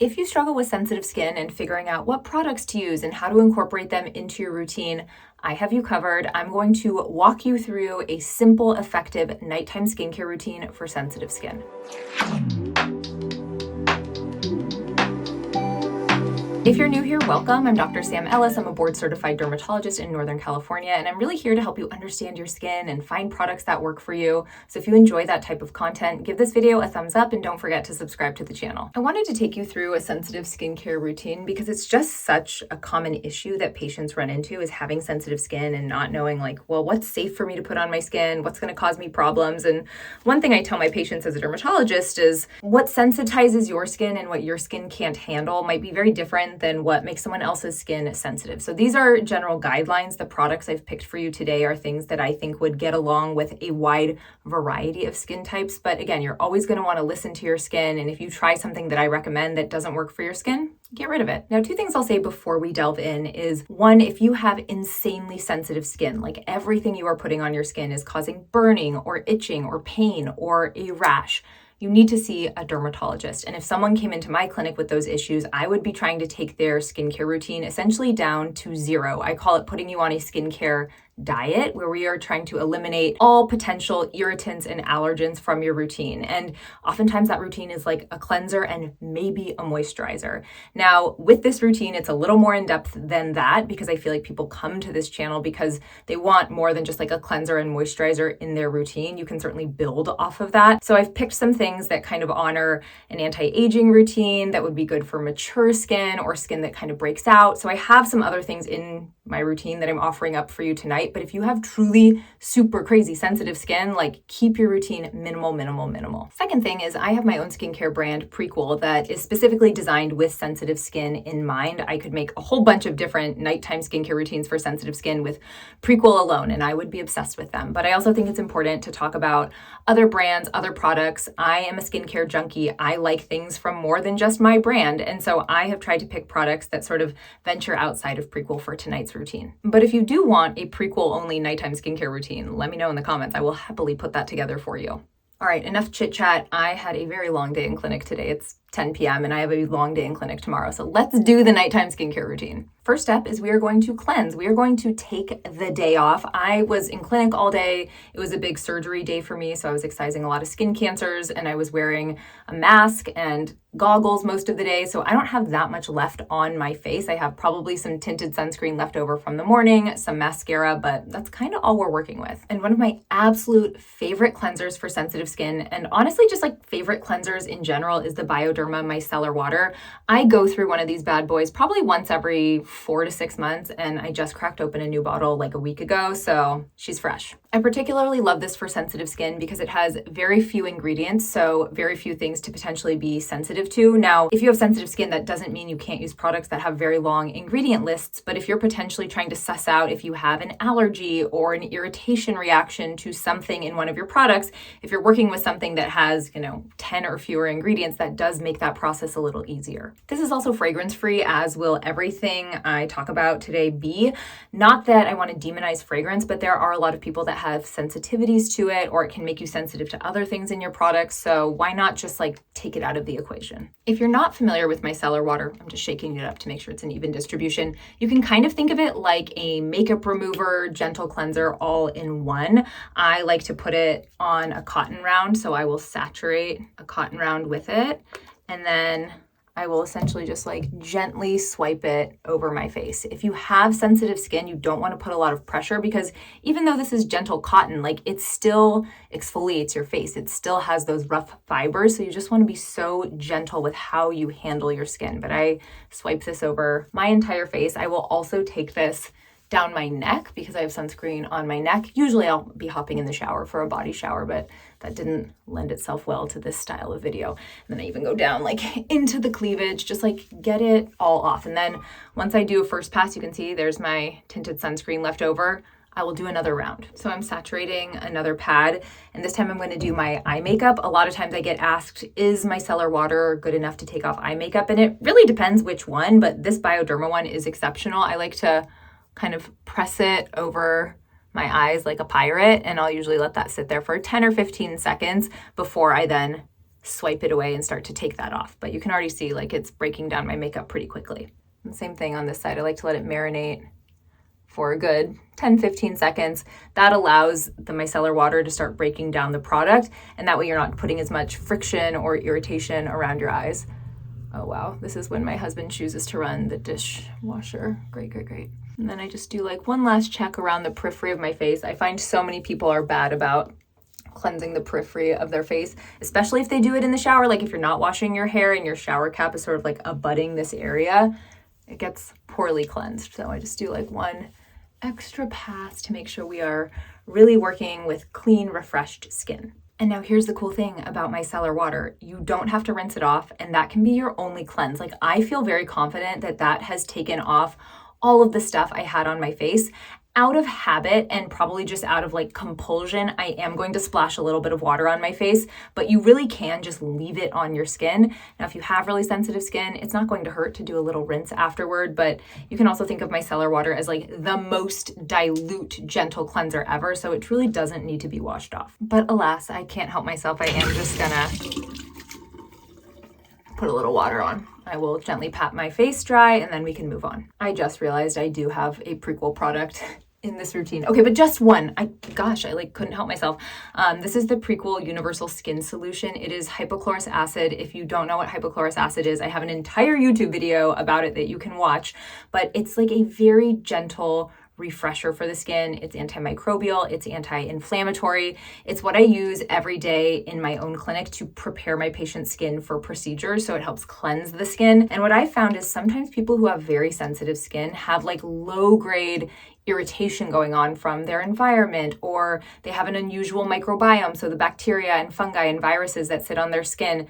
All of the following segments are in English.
If you struggle with sensitive skin and figuring out what products to use and how to incorporate them into your routine, I have you covered. I'm going to walk you through a simple, effective nighttime skincare routine for sensitive skin. If you're new here, welcome. I'm Dr. Sam Ellis. I'm a board-certified dermatologist in Northern California, and I'm really here to help you understand your skin and find products that work for you. So if you enjoy that type of content, give this video a thumbs up and don't forget to subscribe to the channel. I wanted to take you through a sensitive skincare routine because it's just such a common issue that patients run into, is having sensitive skin and not knowing what's safe for me to put on my skin, what's going to cause me problems. And one thing I tell my patients as a dermatologist is what sensitizes your skin and what your skin can't handle might be very different than what makes someone else's skin sensitive. So these are general guidelines. The products I've picked for you today are things that I think would get along with a wide variety of skin types. But again, you're always going to want to listen to your skin. And if you try something that I recommend that doesn't work for your skin, get rid of it. Now, two things I'll say before we delve in is, one, if you have insanely sensitive skin, like everything you are putting on your skin is causing burning or itching or pain or a rash, you need to see a dermatologist. And if someone came into my clinic with those issues, I would be trying to take their skincare routine essentially down to zero. I call it putting you on a skincare diet, where we are trying to eliminate all potential irritants and allergens from your routine. And oftentimes that routine is like a cleanser and maybe a moisturizer. Now, with this routine, it's a little more in depth than that, because I feel like people come to this channel because they want more than just like a cleanser and moisturizer in their routine. You can certainly build off of that. So I've picked some things that kind of honor an anti-aging routine that would be good for mature skin or skin that kind of breaks out. So I have some other things in my routine that I'm offering up for you tonight. But if you have truly super crazy sensitive skin, keep your routine minimal. Second thing is, I have my own skincare brand, Prequel, that is specifically designed with sensitive skin in mind. I could make a whole bunch of different nighttime skincare routines for sensitive skin with Prequel alone, and I would be obsessed with them. But I also think it's important to talk about other brands, other products. I am a skincare junkie. I like things from more than just my brand. And so I have tried to pick products that sort of venture outside of Prequel for tonight's routine. But if you do want a Prequel only nighttime skincare routine, let me know in the comments. I will happily put that together for you. All right, enough chit chat. I had a very long day in clinic today. It's 10 p.m. and I have a long day in clinic tomorrow. So let's do the nighttime skincare routine. First step is we are going to cleanse. We are going to take the day off. I was in clinic all day. It was a big surgery day for me, so I was excising a lot of skin cancers, and I was wearing a mask and goggles most of the day, so I don't have that much left on my face. I have probably some tinted sunscreen left over from the morning, some mascara, but that's kind of all we're working with. And one of my absolute favorite cleansers for sensitive skin, and honestly just like favorite cleansers in general, is the Bioderma micellar water. I go through one of these bad boys probably once every 4 to 6 months, and I just cracked open a new bottle like a week ago, so she's fresh. I particularly love this for sensitive skin because it has very few ingredients, so very few things to potentially be sensitive to. Now, if you have sensitive skin, that doesn't mean you can't use products that have very long ingredient lists, but if you're potentially trying to suss out if you have an allergy or an irritation reaction to something in one of your products, if you're working with something that has, 10 or fewer ingredients, that does make that process a little easier. This is also fragrance-free, as will everything I talk about today be. Not that I want to demonize fragrance, but there are a lot of people that have sensitivities to it, or it can make you sensitive to other things in your products. So why not just take it out of the equation? If you're not familiar with micellar water, I'm just shaking it up to make sure it's an even distribution. You can kind of think of it like a makeup remover, gentle cleanser, all in one. I like to put it on a cotton round, so I will saturate a cotton round with it, and then I will essentially just gently swipe it over my face. If you have sensitive skin, you don't want to put a lot of pressure, because even though this is gentle cotton, it still exfoliates your face. It still has those rough fibers. So you just want to be so gentle with how you handle your skin. But I swipe this over my entire face. I will also take this down my neck because I have sunscreen on my neck. Usually I'll be hopping in the shower for a body shower, but that didn't lend itself well to this style of video. And then I even go down into the cleavage, just get it all off. And then once I do a first pass, you can see there's my tinted sunscreen left over. I will do another round. So I'm saturating another pad, and this time I'm going to do my eye makeup. A lot of times I get asked, is micellar water good enough to take off eye makeup? And it really depends which one, but this Bioderma one is exceptional. I like to kind of press it over my eyes like a pirate, and I'll usually let that sit there for 10 or 15 seconds before I then swipe it away and start to take that off. But you can already see like it's breaking down my makeup pretty quickly. And same thing on this side. I like to let it marinate for a good 10-15 seconds. That allows the micellar water to start breaking down the product, and that way you're not putting as much friction or irritation around your eyes. Oh wow, this is when my husband chooses to run the dishwasher. Great, great, great. And then I just do like one last check around the periphery of my face. I find so many people are bad about cleansing the periphery of their face, especially if they do it in the shower. Like if you're not washing your hair and your shower cap is sort of like abutting this area, it gets poorly cleansed. So I just do like one extra pass to make sure we are really working with clean, refreshed skin. And now here's the cool thing about micellar water. You don't have to rinse it off, and that can be your only cleanse. Like I feel very confident that that has taken off all of the stuff I had on my face. Out of habit and probably just out of like compulsion, I am going to splash a little bit of water on my face, but you really can just leave it on your skin. Now, if you have really sensitive skin, it's not going to hurt to do a little rinse afterward, but you can also think of micellar water as like the most dilute, gentle cleanser ever, so it truly doesn't need to be washed off. But alas, I can't help myself. I am just gonna put a little water on. I will gently pat my face dry and then we can move on. I just realized I do have a prequel product in this routine. Okay, but just one. I couldn't help myself. This is the Prequel Universal Skin Solution. It is hypochlorous acid. If you don't know what hypochlorous acid is, I have an entire YouTube video about it that you can watch, but it's like a very gentle refresher for the skin. It's antimicrobial, it's anti-inflammatory. It's what I use every day in my own clinic to prepare my patient's skin for procedures, so it helps cleanse the skin. And what I found is sometimes people who have very sensitive skin have like low-grade irritation going on from their environment, or they have an unusual microbiome, so the bacteria and fungi and viruses that sit on their skin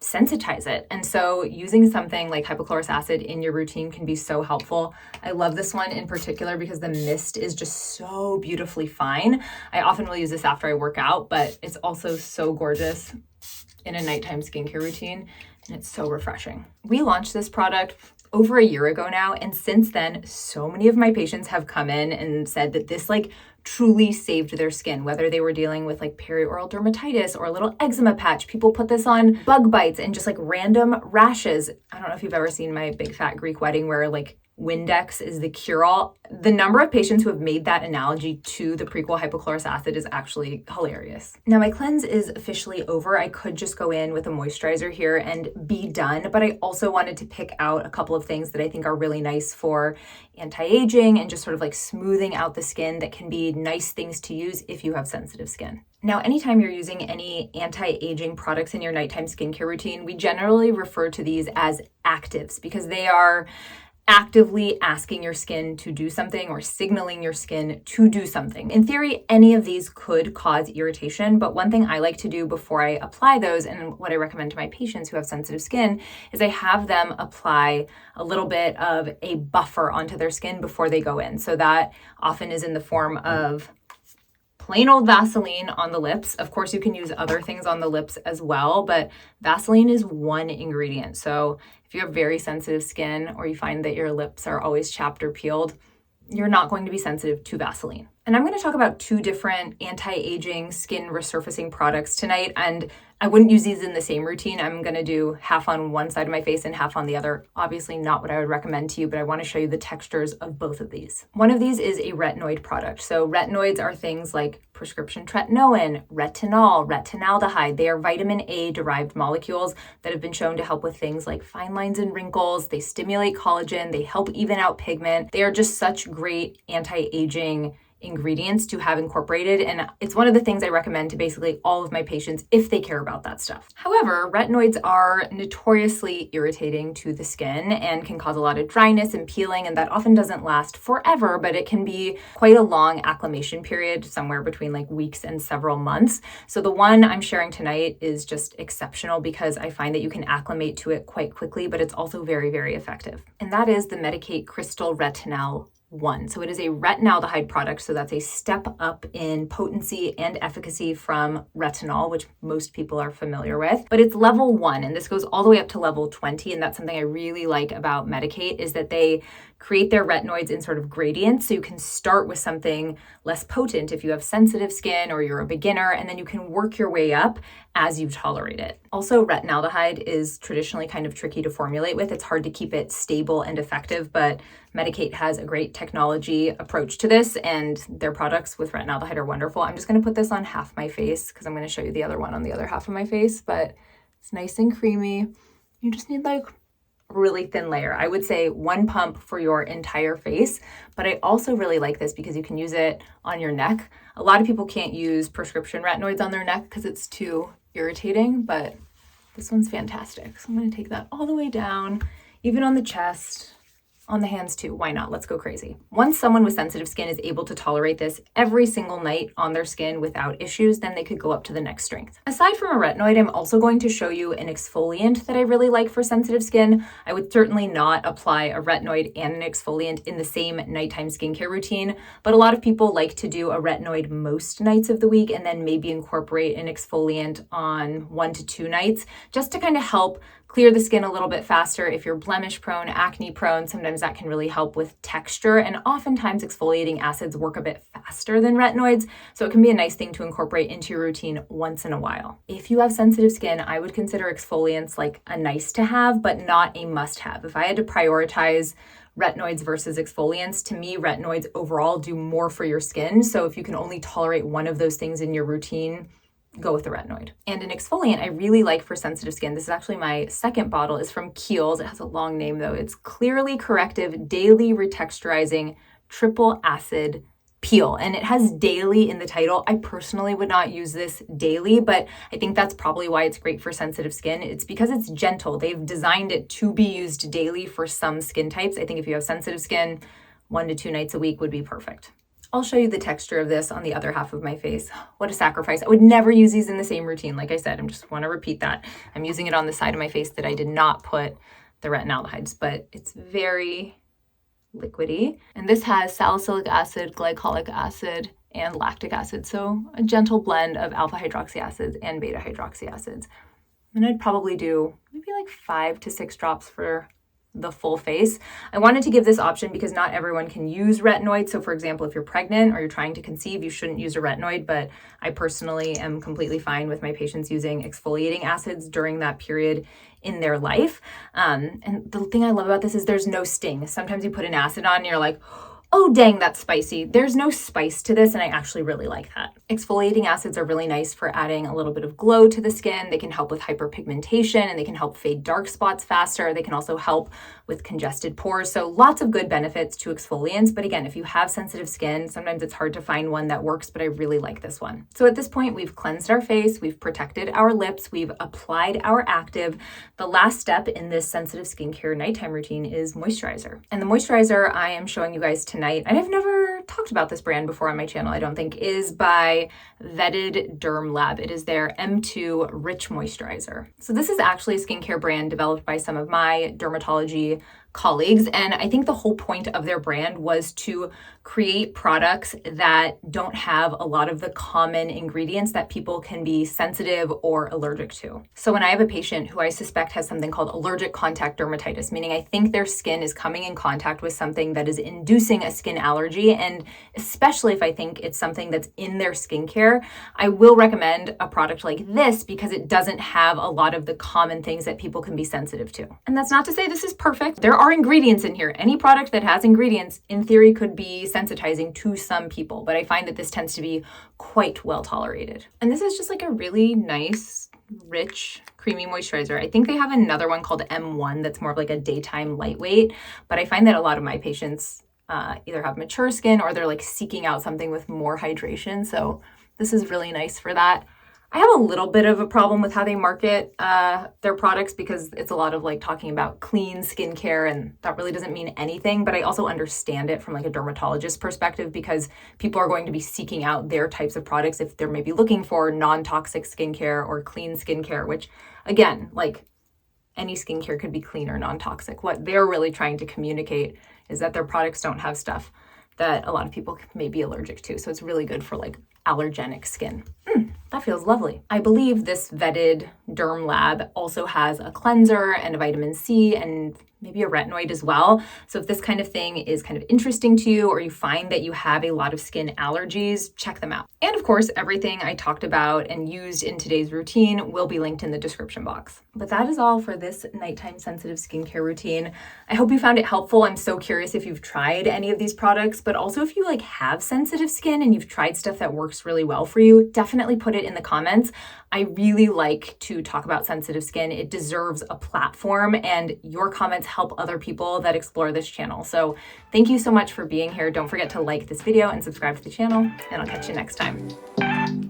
sensitize it. And so using something like hypochlorous acid in your routine can be so helpful. I love this one in particular because the mist is just so beautifully fine. I often will use this after I work out, but it's also so gorgeous in a nighttime skincare routine, and it's so refreshing. We launched this product over a year ago now, and since then, so many of my patients have come in and said that this like truly saved their skin, whether they were dealing with like perioral dermatitis or a little eczema patch. People put this on bug bites and just like random rashes. I don't know if you've ever seen my big fat Greek wedding where like Windex is the cure-all. The number of patients who have made that analogy to the Prequel hypochlorous acid is actually hilarious. Now my cleanse is officially over. I could just go in with a moisturizer here and be done, but I also wanted to pick out a couple of things that I think are really nice for anti-aging and just sort of like smoothing out the skin that can be nice things to use if you have sensitive skin. Now, anytime you're using any anti-aging products in your nighttime skincare routine, we generally refer to these as actives because they are actively asking your skin to do something or signaling your skin to do something. In theory, any of these could cause irritation, but one thing I like to do before I apply those, and what I recommend to my patients who have sensitive skin, is I have them apply a little bit of a buffer onto their skin before they go in. So that often is in the form of plain old Vaseline on the lips. Of course, you can use other things on the lips as well, but Vaseline is one ingredient. So if you have very sensitive skin or you find that your lips are always chapped or peeled, you're not going to be sensitive to Vaseline. And I'm going to talk about two different anti-aging skin resurfacing products tonight, and I wouldn't use these in the same routine. I'm going to do half on one side of my face and half on the other. Obviously not what I would recommend to you, but I want to show you the textures of both of these. One of these is a retinoid product. So retinoids are things like prescription tretinoin, retinol, retinaldehyde. They are vitamin A derived molecules that have been shown to help with things like fine lines and wrinkles. They stimulate collagen. They help even out pigment. They are just such great anti-aging ingredients to have incorporated, and it's one of the things I recommend to basically all of my patients if they care about that stuff. However, retinoids are notoriously irritating to the skin and can cause a lot of dryness and peeling, and that often doesn't last forever, but it can be quite a long acclimation period, somewhere between like weeks and several months. So the one I'm sharing tonight is just exceptional because I find that you can acclimate to it quite quickly, but it's also very, very effective. And that is the Medicate Crystal Retinol 1. So it is a retinaldehyde product, so that's a step up in potency and efficacy from retinol, which most people are familiar with. But it's level 1, and this goes all the way up to level 20, and that's something I really like about Medik8 is that they create their retinoids in sort of gradients, so you can start with something less potent if you have sensitive skin or you're a beginner, and then you can work your way up as you tolerate it. Also, retinaldehyde is traditionally kind of tricky to formulate with. It's hard to keep it stable and effective, but Medik8 has a great technology approach to this, and their products with retinaldehyde are wonderful. I'm just going to put this on half my face because I'm going to show you the other one on the other half of my face, but it's nice and creamy. You just need like really thin layer. I would say 1 pump for your entire face, but I also really like this because you can use it on your neck. A lot of people can't use prescription retinoids on their neck because it's too irritating, but this one's fantastic. So I'm going to take that all the way down, even on the chest, on the hands too. Why not? Let's go crazy. Once someone with sensitive skin is able to tolerate this every single night on their skin without issues, then they could go up to the next strength. Aside from a retinoid, I'm also going to show you an exfoliant that I really like for sensitive skin. I would certainly not apply a retinoid and an exfoliant in the same nighttime skincare routine, but a lot of people like to do a retinoid most nights of the week and then maybe incorporate an exfoliant on 1 to 2 nights just to kind of help clear the skin a little bit faster. If you're blemish prone, acne prone, sometimes that can really help with texture. And oftentimes exfoliating acids work a bit faster than retinoids. So it can be a nice thing to incorporate into your routine once in a while. If you have sensitive skin, I would consider exfoliants like a nice to have, but not a must have. If I had to prioritize retinoids versus exfoliants, to me, retinoids overall do more for your skin. So if you can only tolerate one of those things in your routine, go with the retinoid. And an exfoliant I really like for sensitive skin, this is actually my second bottle, is from Kiehl's. It has a long name though. It's Clearly Corrective Daily Retexturizing Triple Acid Peel. And it has daily in the title. I personally would not use this daily, but I think that's probably why it's great for sensitive skin. It's because it's gentle. They've designed it to be used daily for some skin types. I think if you have sensitive skin, 1 to 2 nights a week would be perfect. I'll show you the texture of this on the other half of my face. What a sacrifice. I would never use these in the same routine. Like I said, I just want to repeat that. I'm using it on the side of my face that I did not put the retinaldehydes, but it's very liquidy. And this has salicylic acid, glycolic acid, and lactic acid. So a gentle blend of alpha hydroxy acids and beta hydroxy acids. And I'd probably do maybe like 5 to 6 drops for the full face. I wanted to give this option because not everyone can use retinoids. So for example, if you're pregnant or you're trying to conceive, you shouldn't use a retinoid, but I personally am completely fine with my patients using exfoliating acids during that period in their life. And the thing I love about this is there's no sting. Sometimes you put an acid on and you're like, oh dang, that's spicy. There's no spice to this, and I actually really like that. Exfoliating acids are really nice for adding a little bit of glow to the skin. They can help with hyperpigmentation, and they can help fade dark spots faster. They can also help with congested pores. So lots of good benefits to exfoliants. But again, if you have sensitive skin, sometimes it's hard to find one that works, but I really like this one. So at this point, we've cleansed our face, we've protected our lips, we've applied our active. The last step in this sensitive skincare nighttime routine is moisturizer. And the moisturizer I am showing you guys tonight, and I've never talked about this brand before on my channel, I don't think, is by Vetted Derm Lab. It is their M2 Rich Moisturizer. So this is actually a skincare brand developed by some of my dermatology colleagues, and I think the whole point of their brand was to create products that don't have a lot of the common ingredients that people can be sensitive or allergic to. So when I have a patient who I suspect has something called allergic contact dermatitis, meaning I think their skin is coming in contact with something that is inducing a skin allergy, and especially if I think it's something that's in their skincare, I will recommend a product like this because it doesn't have a lot of the common things that people can be sensitive to. And that's not to say this is perfect. There are ingredients in here. Any product that has ingredients, in theory, could be sensitizing to some people, but I find that this tends to be quite well tolerated. And this is just like a really nice, rich, creamy moisturizer. I think they have another one called M1 that's more of like a daytime lightweight, but I find that a lot of my patients either have mature skin or they're like seeking out something with more hydration. So this is really nice for that. I have a little bit of a problem with how they market their products because it's a lot of like talking about clean skincare, and that really doesn't mean anything, but I also understand it from like a dermatologist perspective because people are going to be seeking out their types of products if they're maybe looking for non-toxic skincare or clean skincare, which again, like any skincare could be clean or non-toxic. What they're really trying to communicate is that their products don't have stuff that a lot of people may be allergic to. So it's really good for like allergenic skin. That feels lovely. I believe this vetted Derm lab also has a cleanser and a vitamin C and maybe a retinoid as well. So if this kind of thing is kind of interesting to you, or you find that you have a lot of skin allergies, check them out. And of course, everything I talked about and used in today's routine will be linked in the description box. But that is all for this nighttime sensitive skincare routine. I hope you found it helpful. I'm so curious if you've tried any of these products, but also if you like have sensitive skin and you've tried stuff that works really well for you, definitely put it in the comments. I really like to talk about sensitive skin. It deserves a platform, and your comments help other people that explore this channel. So thank you so much for being here. Don't forget to like this video and subscribe to the channel, and I'll catch you next time.